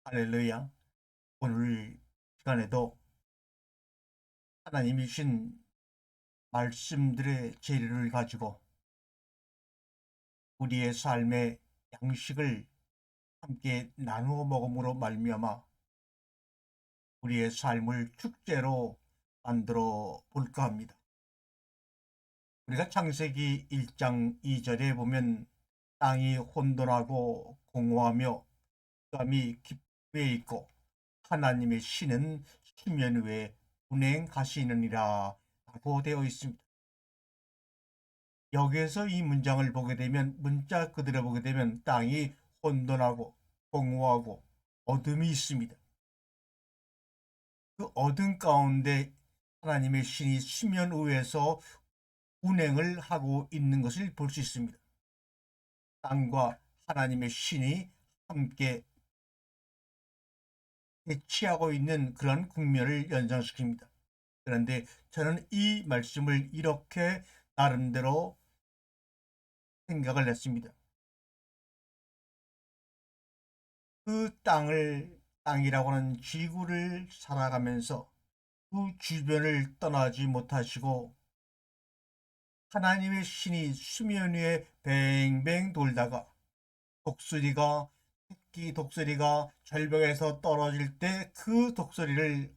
할렐루야. 오늘 시간에도 하나님이 주신 말씀들의 재료를 가지고 우리의 삶의 양식을 함께 나누어 먹음으로 말미암아 우리의 삶을 축제로 만들어 볼까 합니다. 우리가 창세기 1장 2절에 보면 땅이 혼돈하고 공허하며 흑암이 깊게 있고 하나님의 신은 수면 위에 운행하시느니라 라고 되어 있습니다. 여기에서 이 문장을 보게 되면, 문자 그대로 보게 되면 땅이 혼돈하고 공허하고 어둠이 있습니다. 그 어둠 가운데 하나님의 신이 수면 위에서 운행을 하고 있는 것을 볼 수 있습니다. 땅과 하나님의 신이 함께 대치하고 있는 그런 국면을 연상시킵니다. 그런데 저는 이 말씀을 이렇게 나름대로 생각을 했습니다. 그 땅이라고 하는 지구를 살아가면서 그 주변을 떠나지 못하시고 하나님의 신이 수면 위에 뱅뱅 돌다가 독수리가 새끼 독수리가 절벽에서 떨어질 때 그 독수리를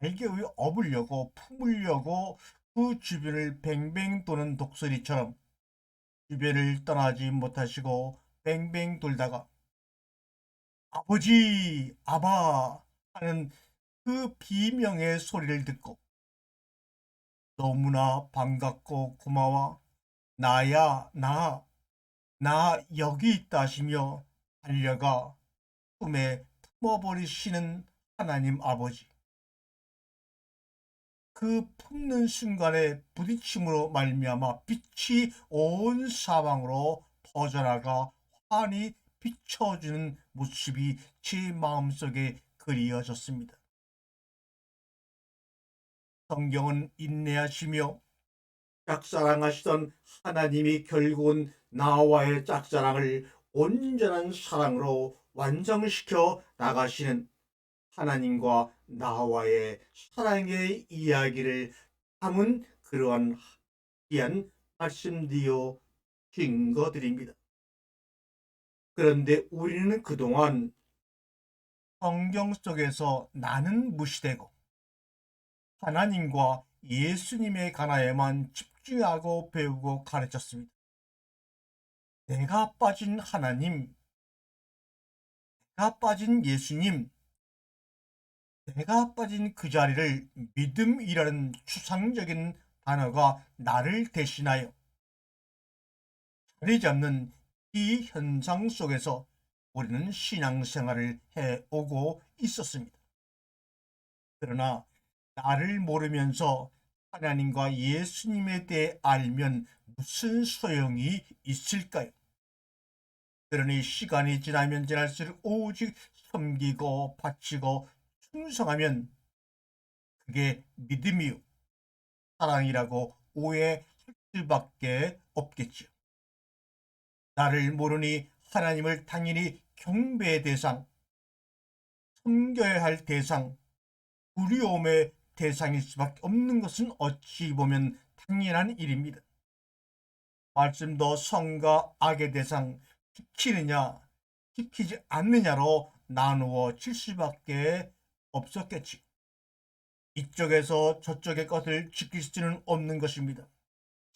날개 위에 업으려고 품으려고 그 주변을 뱅뱅 도는 독수리처럼 주변을 떠나지 못하시고 뱅뱅 돌다가 아버지, 아바 하는 그 비명의 소리를 듣고 너무나 반갑고 고마워. 나야, 나 여기 있다 하시며 달려가 품에 품어버리시는 하나님 아버지. 그 품는 순간에 부딪힘으로 말미암아 빛이 온 사방으로 퍼져나가 환히 비춰주는 모습이 제 마음속에 그리어졌습니다. 성경은 인내하시며 짝사랑하시던 하나님이 결국은 나와의 짝사랑을 온전한 사랑으로 완성시켜 나가시는 하나님과 나와의 사랑의 이야기를 담은 그러한 귀한 말씀드려 증거드립니다. 그런데 우리는 그동안 성경 속에서 나는 무시되고 하나님과 예수님의 가나에만 집중하고 배우고 가르쳤습니다. 내가 빠진 하나님, 내가 빠진 예수님, 내가 빠진 그 자리를 믿음이라는 추상적인 단어가 나를 대신하여 자리 잡는 이 현상 속에서 우리는 신앙생활을 해오고 있었습니다. 그러나 나를 모르면서 하나님과 예수님에 대해 알면 무슨 소용이 있을까요? 그러니 시간이 지나면 지날수록 오직 섬기고 바치고 충성하면 그게 믿음이요 사랑이라고 오해할 수밖에 없겠지요. 나를 모르니 하나님을 당연히 경배의 대상, 섬겨야 할 대상, 두려움의 대상일 수밖에 없는 것은 어찌 보면 당연한 일입니다. 말씀도 성과 악의 대상, 지키느냐 지키지 않느냐로 나누어질 수밖에 없었겠지. 이쪽에서 저쪽의 것을 지킬 수는 없는 것입니다.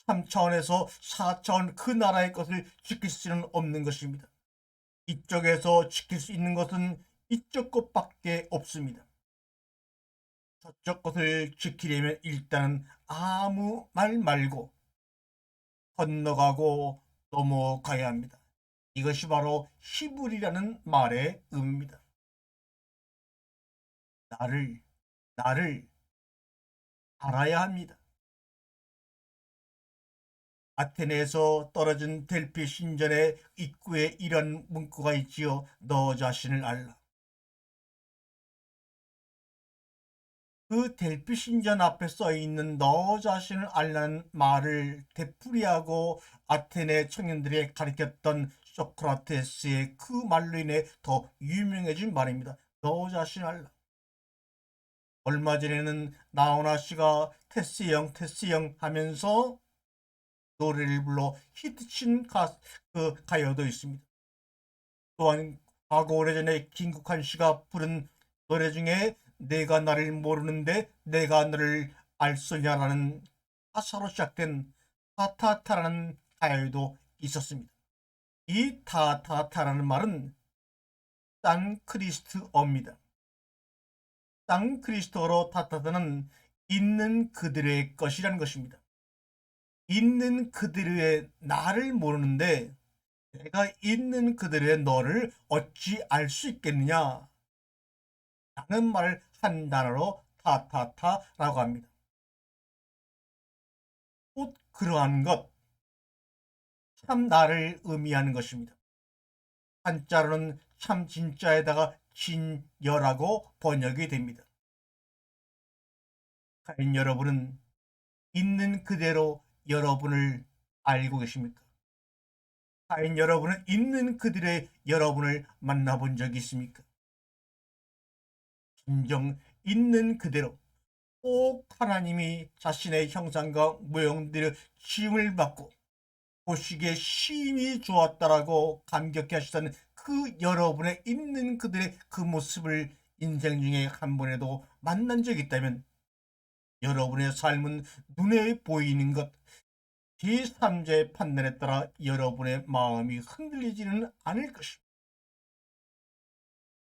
3차원에서 4차원 그 나라의 것을 지킬 수는 없는 것입니다. 이쪽에서 지킬 수 있는 것은 이쪽 것밖에 없습니다. 저쪽 것을 지키려면 일단은 아무 말 말고 건너가고 넘어가야 합니다. 이것이 바로 히브리라는 말의 의미입니다. 나를 알아야 합니다. 아테네에서 떨어진 델피 신전의 입구에 이런 문구가 있지요. 너 자신을 알라. 그 델피 신전 앞에 써 있는 너 자신을 알라는 말을 되풀이하고 아테네 청년들이 가르쳤던 소크라테스의 그 말로 인해 더 유명해진 말입니다. 너 자신 알라. 얼마 전에는 나훈아 씨가 테스형 하면서 노래를 불러 히트친 그 가요도 있습니다. 또한 과거 오래전에 김국환 씨가 부른 노래 중에 내가 나를 모르는데 내가 너를 알소냐라는 가사로 시작된 타타타라는 가요도 있었습니다. 이 타타타라는 말은 산크리스트어입니다. 산크리스트어로 타타타는 있는 그들의 것이라는 것입니다. 있는 그들의 나를 모르는데 내가 있는 그들의 너를 어찌 알 수 있겠느냐 라는 말을 한 단어로 타타타라고 합니다. 곧 그러한 것, 참 나를 의미하는 것입니다. 한자로는 참 진짜에다가 진여라고 번역이 됩니다. 과연 여러분은 있는 그대로 여러분을 알고 계십니까? 과연 여러분은 있는 그들의 여러분을 만나본 적이 있습니까? 진정 있는 그대로 꼭 하나님이 자신의 형상과 모형들의 지음을 받고 보시기에 심히 좋았다라고 감격해 하시던 그 여러분의 있는 그들의 그 모습을 인생 중에 한 번에도 만난 적이 있다면 여러분의 삶은 눈에 보이는 것 제3자의 판단에 따라 여러분의 마음이 흔들리지는 않을 것입니다.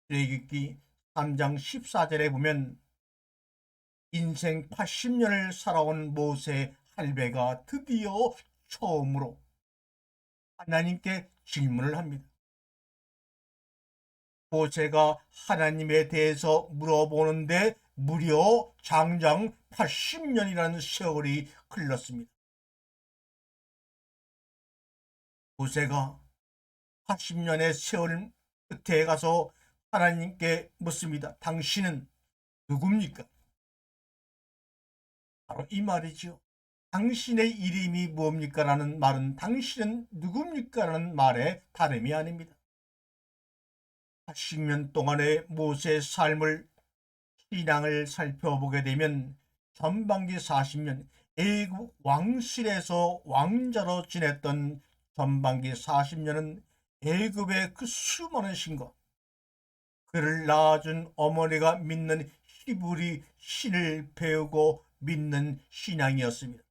출애굽기 3장 14절에 보면 인생 80년을 살아온 모세 할배가 드디어 처음으로 하나님께 질문을 합니다. 모세가 하나님에 대해서 물어보는데 무려 장장 80년이라는 세월이 흘렀습니다. 모세가 80년의 세월 끝에 가서 하나님께 묻습니다. 당신은 누굽니까? 바로 이 말이죠. 당신의 이름이 뭡니까? 라는 말은 당신은 누굽니까? 라는 말의 다름이 아닙니다. 80년 동안의 모세의 삶을 신앙을 살펴보게 되면 전반기 40년 애국 왕실에서 왕자로 지냈던 전반기 40년은 애굽의 그 수많은 신과 그를 낳아준 어머니가 믿는 히브리 신을 배우고 믿는 신앙이었습니다.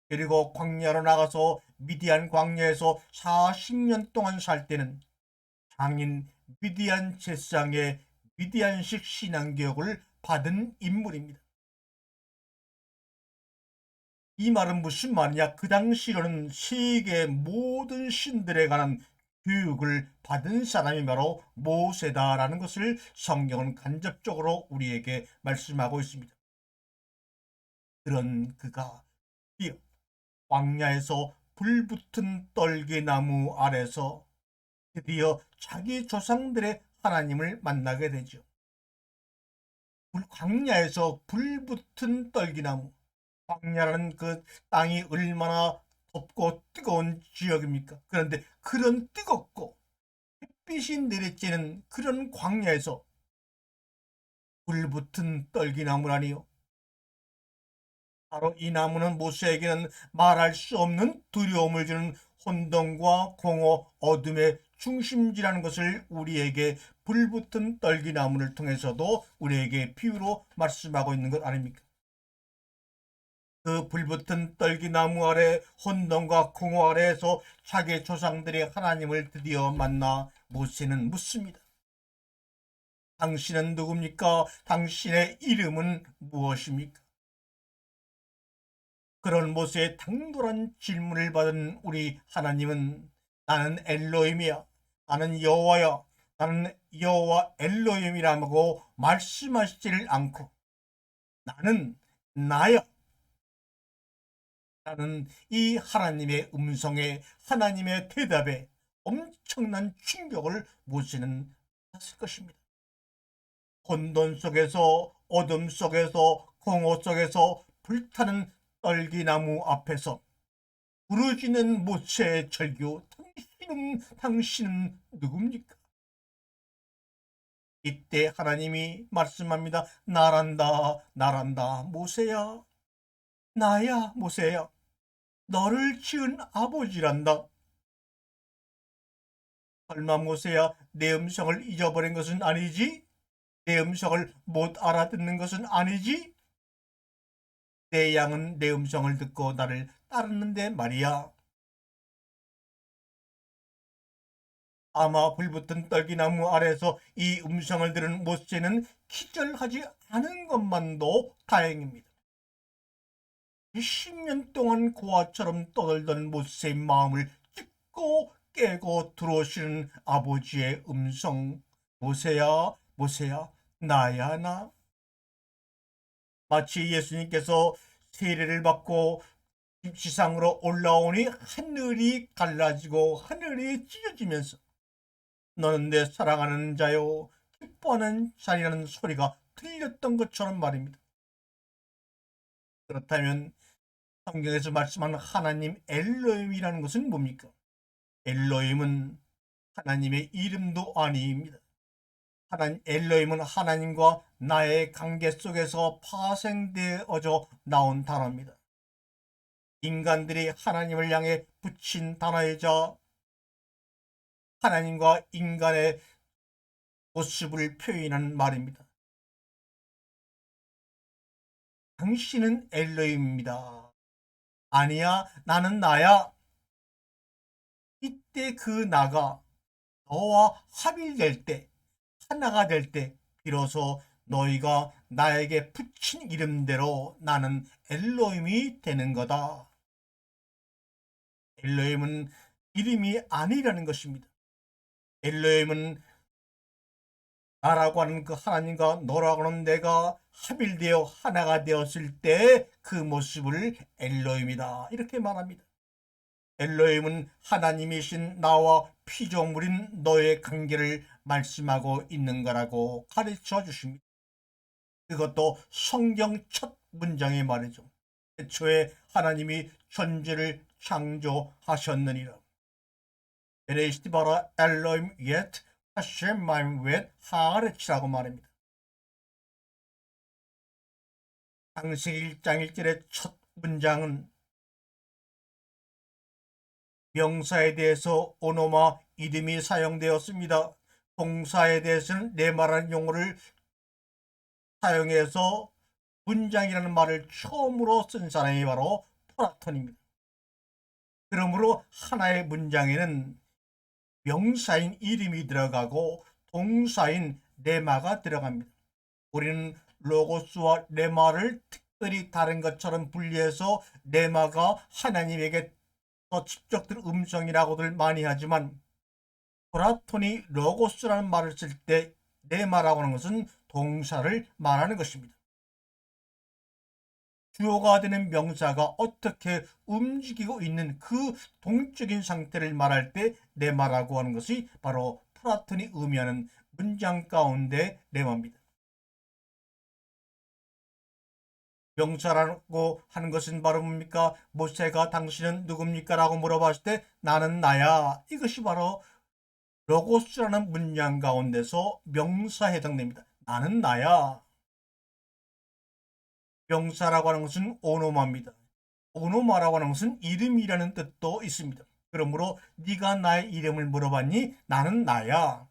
그리고 광야로 나가서 미디안 광야에서 40년 동안 살 때는 장인 미디안 제사장의 미디안식 신앙교육을 받은 인물입니다. 이 말은 무슨 말이냐? 그 당시로는 세계 모든 신들에 관한 교육을 받은 사람이 바로 모세다라는 것을 성경은 간접적으로 우리에게 말씀하고 있습니다. 그런 그가 드디어 광야에서 불붙은 떨기나무 아래서 드디어 자기 조상들의 하나님을 만나게 되죠. 광야에서 불붙은 떨기나무, 광야라는 그 땅이 얼마나 덥고 뜨거운 지역입니까? 그런데 그런 뜨겁고 햇빛이 내리쬐는 그런 광야에서 불붙은 떨기나무라니요. 바로 이 나무는 모세에게는 말할 수 없는 두려움을 주는 혼돈과 공허, 어둠의 중심지라는 것을 우리에게 불붙은 떨기나무를 통해서도 우리에게 비유로 말씀하고 있는 것 아닙니까? 그 불붙은 떨기나무 아래 혼돈과 공허 아래에서 자기 조상들의 하나님을 드디어 만나 모세는 묻습니다. 당신은 누굽니까? 당신의 이름은 무엇입니까? 그런 모세의 당돌한 질문을 받은 우리 하나님은 나는 엘로힘이야. 나는 여호와야. 나는 여호와 엘로힘이라고 말씀하시지를 않고 나는 나야. 라는 이 하나님의 음성에 하나님의 대답에 엄청난 충격을 모세는 받았을 것입니다. 혼돈 속에서 어둠 속에서 공허 속에서 불타는 떨기나무 앞에서 부르짖는 모세의 절규 당신은 누굽니까? 이때 하나님이 말씀합니다. 나란다, 나란다, 모세야. 나야, 모세야. 너를 지은 아버지란다. 설마 모세야, 내 음성을 잊어버린 것은 아니지? 내 음성을 못 알아듣는 것은 아니지? 내 양은 내 음성을 듣고 나를 따르는데 말이야. 아마 불붙은 떨기나무 아래서 이 음성을 들은 모세는 기절하지 않은 것만도 다행입니다. 10년 동안 고아처럼 떠들던 모세의 마음을 찢고 깨고 들어오시는 아버지의 음성. 모세야, 모세야, 나야, 나. 마치 예수님께서 세례를 받고 지상으로 올라오니 하늘이 갈라지고 하늘이 찢어지면서 너는 내 사랑하는 자요, 기뻐하는 자리라는 소리가 들렸던 것처럼 말입니다. 그렇다면 성경에서 말씀하는 하나님 엘로힘이라는 것은 뭡니까? 엘로힘은 하나님의 이름도 아니입니다. 엘로힘은 하나님과 나의 관계 속에서 파생되어져 나온 단어입니다. 인간들이 하나님을 향해 붙인 단어이자 하나님과 인간의 모습을 표현하는 말입니다. 당신은 엘로힘입니다. 아니야, 나는 나야. 이때 그 나가 너와 합일될 때, 하나가 될 때, 비로소 너희가 나에게 붙인 이름대로 나는 엘로힘이 되는 거다. 엘로힘은 이름이 아니라는 것입니다. 엘로힘은 나라고 하는 그 하나님과 너라고 하는 내가 합일되어 하나가 되었을 때 그 모습을 엘로힘이다, 이렇게 말합니다. 엘로힘은 하나님이신 나와 피조물인 너의 관계를 말씀하고 있는 거라고 가르쳐 주십니다. 그것도 성경 첫 문장의 말이죠. 애초에 하나님이 천지를 창조하셨느니라. 베레시트 바라 엘로힘 옙 하셈 마임 옙 하아레치라고 말합니다. 창세기 1장 1절의 첫 문장은 명사에 대해서 오노마 이름이 사용되었습니다. 동사에 대해서는 네마라는 용어를 사용해서 문장이라는 말을 처음으로 쓴 사람이 바로 플라톤입니다. 그러므로 하나의 문장에는 명사인 이름이 들어가고 동사인 레마가 들어갑니다. 우리는 로고스와 레마를 특별히 다른 것처럼 분리해서 레마가 하나님에게 더 직접된 음성이라고들 많이 하지만 플라톤이 로고스라는 말을 쓸 때 레마라고 하는 것은 동사를 말하는 것입니다. 주어가 되는 명사가 어떻게 움직이고 있는 그 동적인 상태를 말할 때 레마라고 하는 것이 바로 플라톤이 의미하는 문장 가운데 레마입니다. 명사라고 하는 것은 바로 뭡니까? 모세가 당신은 누굽니까? 라고 물어봤을 때 나는 나야. 이것이 바로 로고스라는 문장 가운데서 명사에 해당됩니다. 나는 나야. 명사라고 하는 것은 오노마입니다. 오노마라고 하는 것은 이름이라는 뜻도 있습니다. 그러므로 네가 나의 이름을 물어봤니? 나는 나야.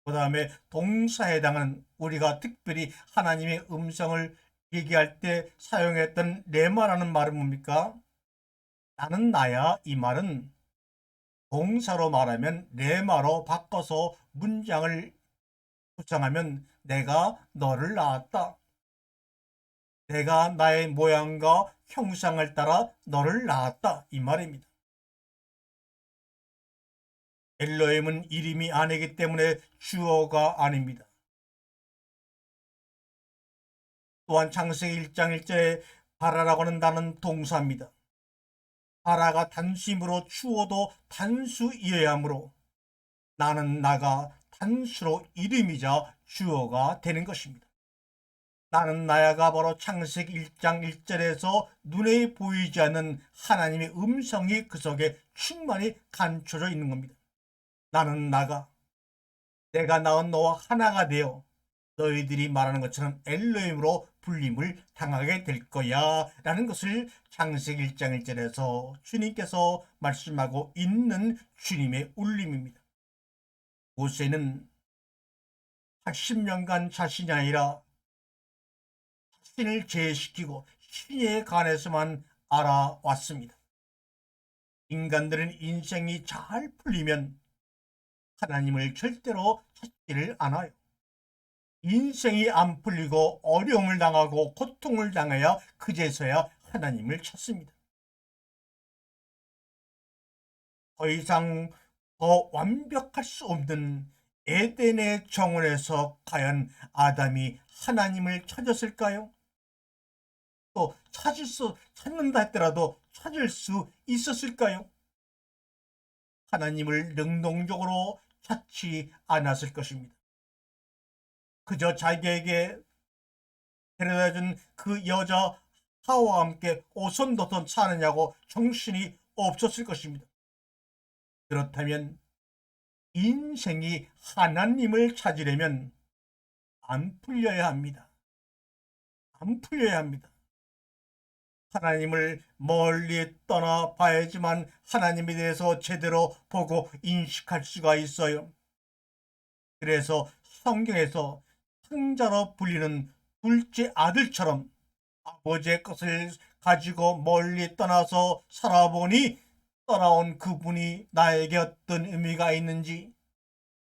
그 다음에 동사에 해당하는 우리가 특별히 하나님의 음성을 얘기할 때 사용했던 레마라는 말은 뭡니까? 나는 나야. 이 말은 동사로 말하면 레마로 바꿔서 문장을 구성하면 내가 너를 낳았다. 내가 나의 모양과 형상을 따라 너를 낳았다, 이 말입니다. 엘로힘은 이름이 아니기 때문에 주어가 아닙니다. 또한 창세기 1장 1절에 바라라고 하는 단어는 동사입니다. 바라가 단수이므로 주어도 단수이어야 하므로 나는 나가 단수로 이름이자 주어가 되는 것입니다. 나는 나야가 바로 창세기 1장 1절에서 눈에 보이지 않는 하나님의 음성이 그 속에 충만히 감춰져 있는 겁니다. 나는 나가 내가 낳은 너와 하나가 되어 너희들이 말하는 것처럼 엘로힘으로 불림을 당하게 될 거야 라는 것을 창세기 1장 1절에서 주님께서 말씀하고 있는 주님의 울림입니다. 모세는 80년간 자신이 아니라 신을 제외시키고 신에 관해서만 알아왔습니다. 인간들은 인생이 잘 풀리면 하나님을 절대로 찾지를 않아요. 인생이 안 풀리고 어려움을 당하고 고통을 당해야 그제서야 하나님을 찾습니다. 더 이상 더 완벽할 수 없는 에덴의 정원에서 과연 아담이 하나님을 찾았을까요? 또 찾는다 했더라도 찾을 수 있었을까요? 하나님을 능동적으로 찾지 않았을 것입니다. 그저 자기에게 데려다준 그 여자 하와와 함께 오손도손 사느냐고 정신이 없었을 것입니다. 그렇다면 인생이 하나님을 찾으려면 안 풀려야 합니다. 안 풀려야 합니다. 하나님을 멀리 떠나봐야지만 하나님에 대해서 제대로 보고 인식할 수가 있어요. 그래서 성경에서 승자로 불리는 둘째 아들처럼 아버지의 것을 가지고 멀리 떠나서 살아보니 떠나온 그분이 나에게 어떤 의미가 있는지,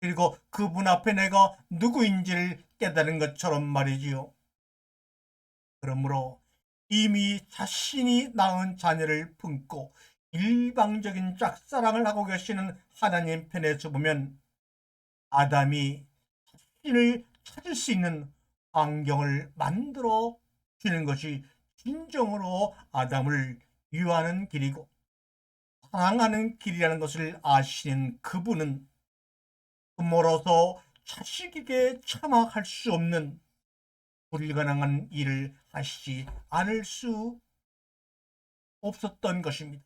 그리고 그분 앞에 내가 누구인지를 깨달은 것처럼 말이지요. 그러므로 이미 자신이 낳은 자녀를 품고 일방적인 짝사랑을 하고 계시는 하나님 편에서 보면 아담이 자신을 찾을 수 있는 환경을 만들어 주는 것이 진정으로 아담을 유하는 길이고 사랑하는 길이라는 것을 아시는 그분은 부모로서 자식에게 참아할 수 없는 불가능한 일을 하시지 않을 수 없었던 것입니다.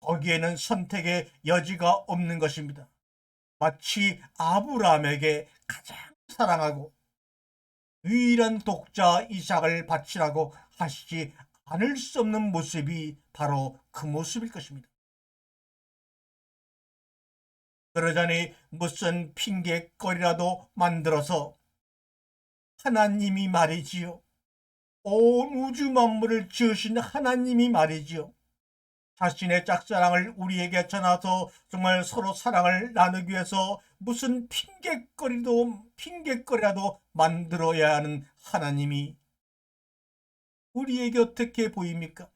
거기에는 선택의 여지가 없는 것입니다. 마치 아브라함에게 가장 사랑하고 유일한 독자 이삭을 바치라고 하시지 않을 수 없는 모습이 바로 그 모습일 것입니다. 그러자니 무슨 핑계거리라도 만들어서 하나님이 말이지요. 온 우주 만물을 지으신 하나님이 말이지요. 자신의 짝사랑을 우리에게 전하서 정말 서로 사랑을 나누기 위해서 무슨 핑계거리라도 만들어야 하는 하나님이 우리에게 어떻게 보입니까?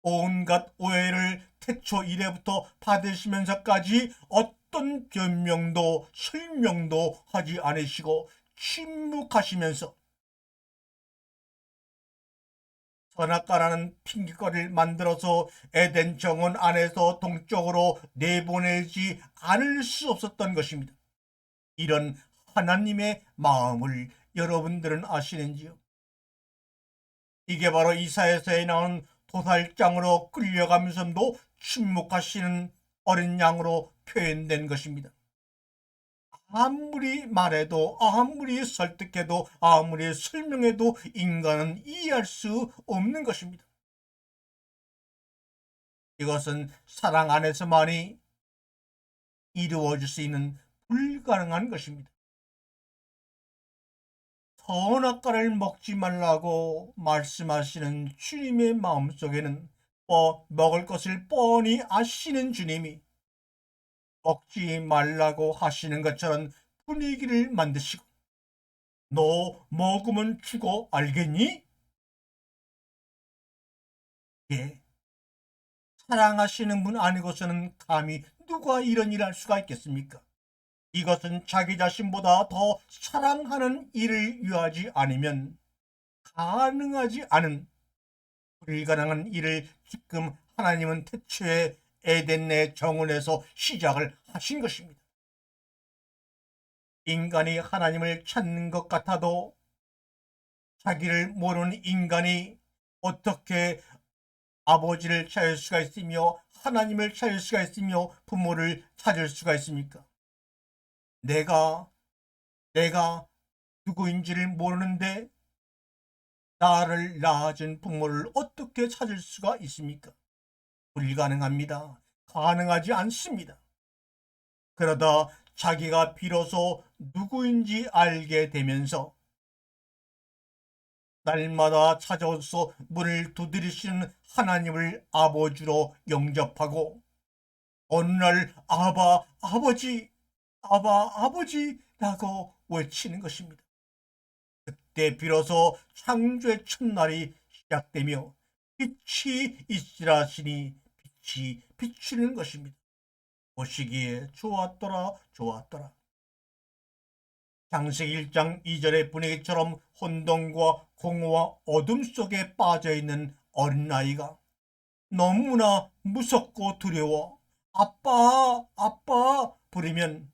온갖 오해를 태초 이래부터 받으시면서까지 어떤 변명도 설명도 하지 않으시고 침묵하시면서 선악과라는 핑계거리를 만들어서 에덴 정원 안에서 동쪽으로 내보내지 않을 수 없었던 것입니다. 이런 하나님의 마음을 여러분들은 아시는지요? 이게 바로 이사야서에 나온 도살장으로 끌려가면서도 침묵하시는 어린 양으로 표현된 것입니다. 아무리 말해도, 아무리 설득해도, 아무리 설명해도 인간은 이해할 수 없는 것입니다. 이것은 사랑 안에서만이 이루어질 수 있는 불가능한 것입니다. 선악과를 먹지 말라고 말씀하시는 주님의 마음속에는 먹을 것을 뻔히 아시는 주님이 먹지 말라고 하시는 것처럼 분위기를 만드시고 너 먹으면 죽어 알겠니? 예, 사랑하시는 분 아니고서는 감히 누가 이런 일을 할 수가 있겠습니까? 이것은 자기 자신보다 더 사랑하는 일을 위하지 않으면 가능하지 않은 불가능한 일을 지금 하나님은 태초에 에덴 내 정원에서 시작을 하신 것입니다. 인간이 하나님을 찾는 것 같아도 자기를 모르는 인간이 어떻게 아버지를 찾을 수가 있으며 하나님을 찾을 수가 있으며 부모를 찾을 수가 있습니까? 내가 누구인지를 모르는데 나를 낳아준 부모를 어떻게 찾을 수가 있습니까? 불가능합니다. 가능하지 않습니다. 그러다 자기가 비로소 누구인지 알게 되면서 날마다 찾아오서 문을 두드리시는 하나님을 아버지로 영접하고 어느 날 아버지라고 외치는 것입니다. 그때 비로소 창조의 첫날이 시작되며 빛이 있으라 하시니 빛이 비추는 것입니다. 보시기에 좋았더라. 창세기 1장 2절의 분위기처럼 혼돈과 공허와 어둠 속에 빠져있는 어린아이가 너무나 무섭고 두려워 아빠 부르면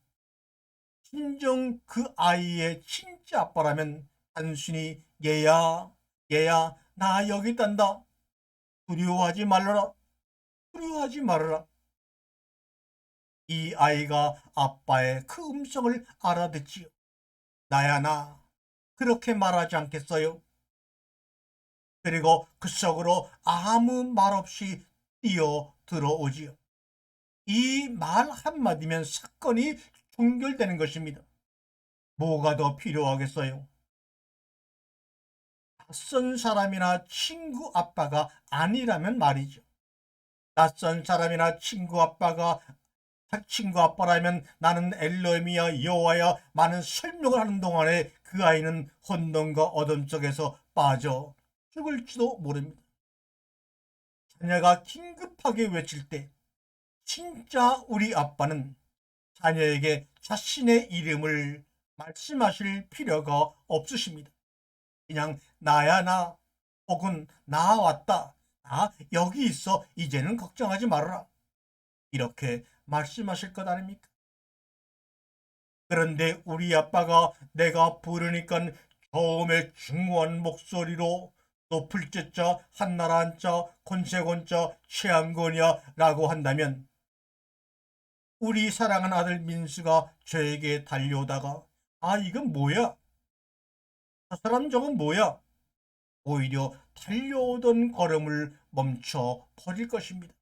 진정 그 아이의 진짜 아빠라면 단순히 얘야 나 여기 있단다. 두려워하지 말아라. 이 아이가 아빠의 그 음성을 알아듣지요. 나야 나 그렇게 말하지 않겠어요? 그리고 그 속으로 아무 말 없이 뛰어 들어오지요. 이 말 한마디면 사건이 종결되는 것입니다. 뭐가 더 필요하겠어요? 낯선 사람이나 친구 아빠가 아니라면 말이죠. 낯선 사람이나 친구 아빠라면 나는 엘로힘이야 여호와야 많은 설명을 하는 동안에 그 아이는 혼돈과 어둠 속에서 빠져 죽을지도 모릅니다. 자녀가 긴급하게 외칠 때 진짜 우리 아빠는 자녀에게 자신의 이름을 말씀하실 필요가 없으십니다. 그냥 나야 나 혹은 나 왔다. 나 여기 있어. 이제는 걱정하지 말아라. 이렇게 말씀하실 것 아닙니까? 그런데 우리 아빠가 내가 부르니까 처음에 중후한 목소리로 높을 째자 한나라 한자 권세권자 최양건이야 라고 한다면 우리 사랑하는 아들 민수가 저에게 달려오다가 이건 뭐야? 저 사람 저건 뭐야? 오히려 달려오던 걸음을 멈춰 버릴 것입니다.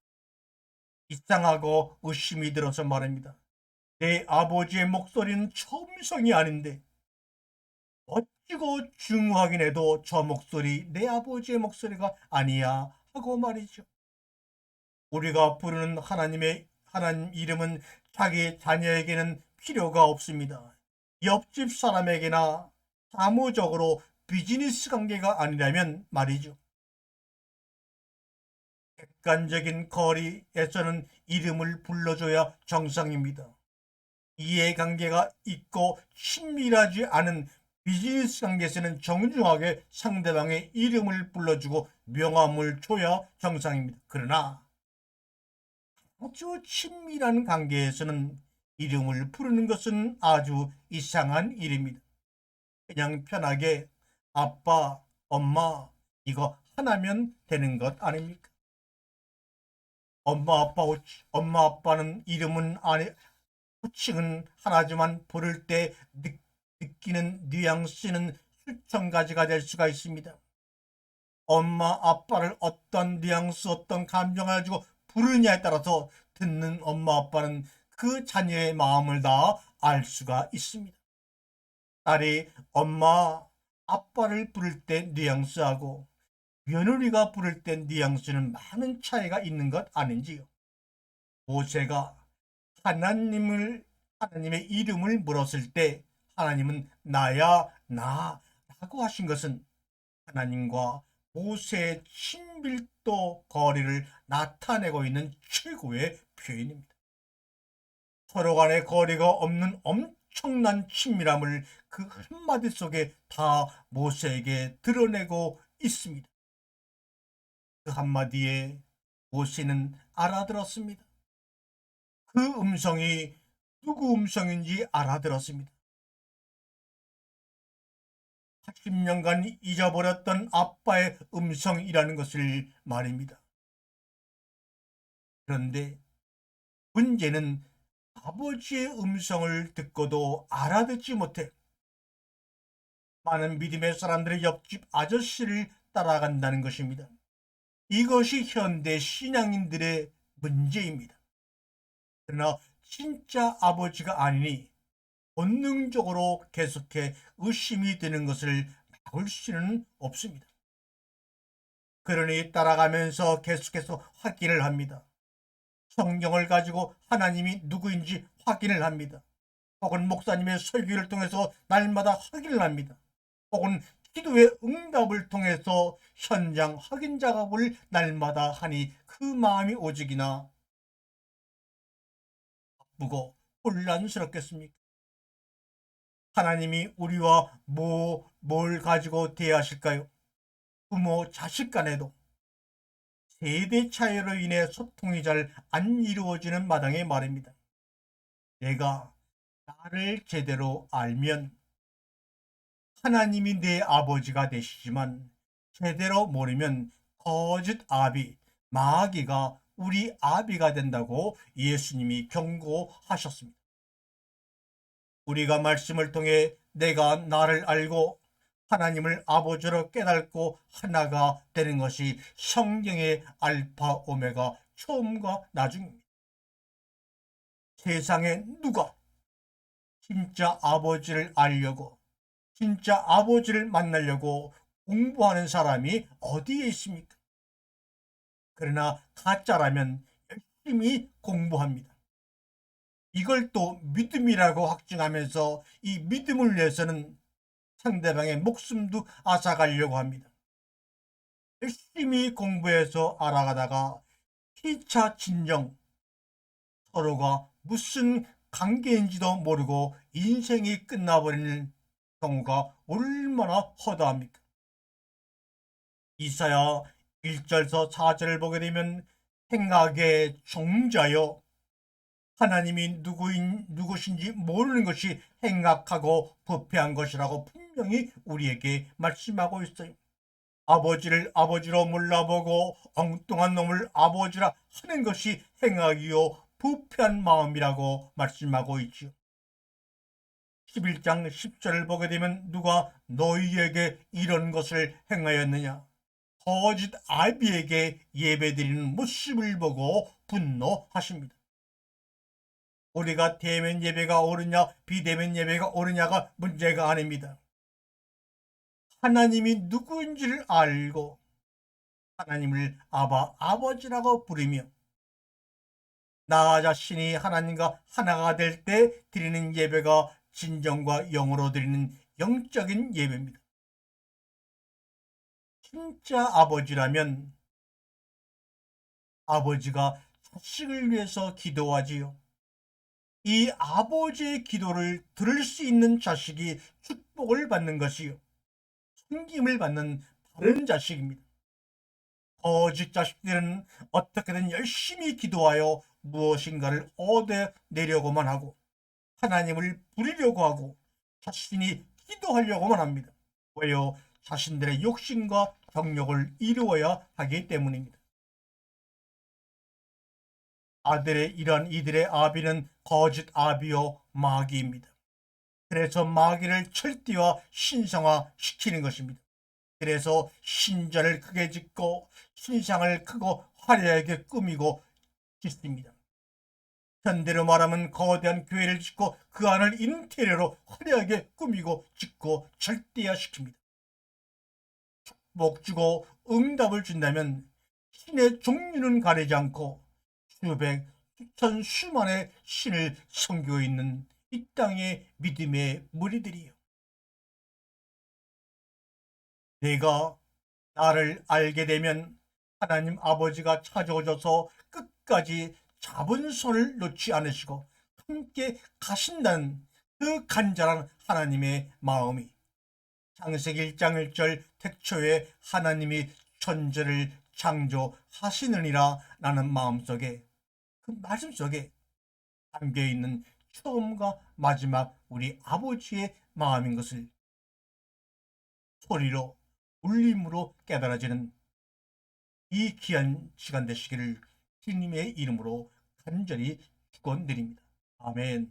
이상하고 의심이 들어서 말입니다. 내 아버지의 목소리는 처음성이 아닌데 어찌고 중후하긴 해도 저 목소리 내 아버지의 목소리가 아니야 하고 말이죠. 우리가 부르는 하나님 이름은 자기 자녀에게는 필요가 없습니다. 옆집 사람에게나 사무적으로 비즈니스 관계가 아니라면 말이죠. 객관적인 거리에서는 이름을 불러줘야 정상입니다. 이해관계가 있고 친밀하지 않은 비즈니스 관계에서는 정중하게 상대방의 이름을 불러주고 명함을 줘야 정상입니다. 그러나 아주 친밀한 관계에서는 이름을 부르는 것은 아주 이상한 일입니다. 그냥 편하게 아빠, 엄마 이거 하나면 되는 것 아닙니까? 엄마 아빠는 이름은 아니 호칭은 하나지만 부를 때 느끼는 뉘앙스는 수천 가지가 될 수가 있습니다. 엄마 아빠를 어떤 뉘앙스 어떤 감정을 가지고 부르느냐에 따라서 듣는 엄마 아빠는 그 자녀의 마음을 다 알 수가 있습니다. 딸이 엄마 아빠를 부를 때 뉘앙스하고 며느리가 부를 때 뉘앙스는 많은 차이가 있는 것 아닌지요. 모세가 하나님의 이름을 물었을 때 하나님은 나야 나 라고 하신 것은 하나님과 모세의 친밀도 거리를 나타내고 있는 최고의 표현입니다. 서로 간의 거리가 없는 엄청난 친밀함을 그 한마디 속에 다 모세에게 드러내고 있습니다. 그 한마디에 모세는 알아들었습니다. 그 음성이 누구 음성인지 알아들었습니다. 80년간 잊어버렸던 아빠의 음성이라는 것을 말입니다. 그런데 문제는 아버지의 음성을 듣고도 알아듣지 못해 많은 믿음의 사람들의 옆집 아저씨를 따라간다는 것입니다. 이것이 현대 신앙인들의 문제입니다. 그러나 진짜 아버지가 아니니 본능적으로 계속해 의심이 드는 것을 막을 수는 없습니다. 그러니 따라가면서 계속해서 확인을 합니다. 성경을 가지고 하나님이 누구인지 확인을 합니다. 혹은 목사님의 설교를 통해서 날마다 확인을 합니다. 혹은 기도의 응답을 통해서 현장 확인 작업을 날마다 하니 그 마음이 오직이나 바쁘고 혼란스럽겠습니까? 하나님이 우리와 뭘 가지고 대하실까요? 부모, 자식 간에도 세대 차이로 인해 소통이 잘 안 이루어지는 마당에 말입니다. 내가 나를 제대로 알면 하나님이 내 아버지가 되시지만 제대로 모르면 거짓 아비, 마귀가 우리 아비가 된다고 예수님이 경고하셨습니다. 우리가 말씀을 통해 내가 나를 알고 하나님을 아버지로 깨닫고 하나가 되는 것이 성경의 알파 오메가 처음과 나중입니다. 세상에 누가 진짜 아버지를 알려고 진짜 아버지를 만나려고 공부하는 사람이 어디에 있습니까? 그러나 가짜라면 열심히 공부합니다. 이걸 또 믿음이라고 확증하면서 이 믿음을 위해서는 상대방의 목숨도 앗아가려고 합니다. 열심히 공부해서 알아가다가 피차 진정, 서로가 무슨 관계인지도 모르고 인생이 끝나버리는 경우가 얼마나 허다합니까? 이사야 1절서 4절을 보게 되면 행악의 종자여, 하나님이 누구신지 모르는 것이 행악하고 부패한 것이라고 분명히 우리에게 말씀하고 있어요. 아버지를 아버지로 몰라보고 엉뚱한 놈을 아버지라 하는 것이 행악이요 부패한 마음이라고 말씀하고 있지요. 11장 10절을 보게 되면 누가 너희에게 이런 것을 행하였느냐? 거짓 아비에게 예배드리는 모습을 보고 분노하십니다. 우리가 대면 예배가 옳으냐 비대면 예배가 옳으냐가 문제가 아닙니다. 하나님이 누구인지를 알고 하나님을 아버지라고 부르며 나 자신이 하나님과 하나가 될 때 드리는 예배가 진정과 영으로 드리는 영적인 예배입니다. 진짜 아버지라면 아버지가 자식을 위해서 기도하지요. 이 아버지의 기도를 들을 수 있는 자식이 축복을 받는 것이요, 섬김을 받는 바른 자식입니다. 거짓 자식들은 어떻게든 열심히 기도하여 무엇인가를 얻어내려고만 하고 하나님을 부리려고 하고 자신이 기도하려고만 합니다. 왜요? 자신들의 욕심과 경력을 이루어야 하기 때문입니다. 이들의 아비는 거짓 아비요 마귀입니다. 그래서 마귀를 철대화 신성화 시키는 것입니다. 그래서 신전을 크게 짓고 신상을 크고 화려하게 꾸미고 짓습니다. 현대로 말하면 거대한 교회를 짓고 그 안을 인테리어로 화려하게 꾸미고 짓고 절대화시킵니다. 축복 주고 응답을 준다면 신의 종류는 가리지 않고 수백, 수천, 수만의 신을 섬기고 있는 이 땅의 믿음의 무리들이요. 내가 나를 알게 되면 하나님 아버지가 찾아오셔서 끝까지 잡은 손을 놓지 않으시고 함께 가신다는 그 간절한 하나님의 마음이 창세기 1장 1절 태초에 하나님이 천지를 창조하시느니라 라는 마음속에, 그 말씀 속에 담겨있는 처음과 마지막 우리 아버지의 마음인 것을 소리로 울림으로 깨달아지는 이 귀한 시간 되시기를 주님의 이름으로 간절히 축원드립니다. 아멘.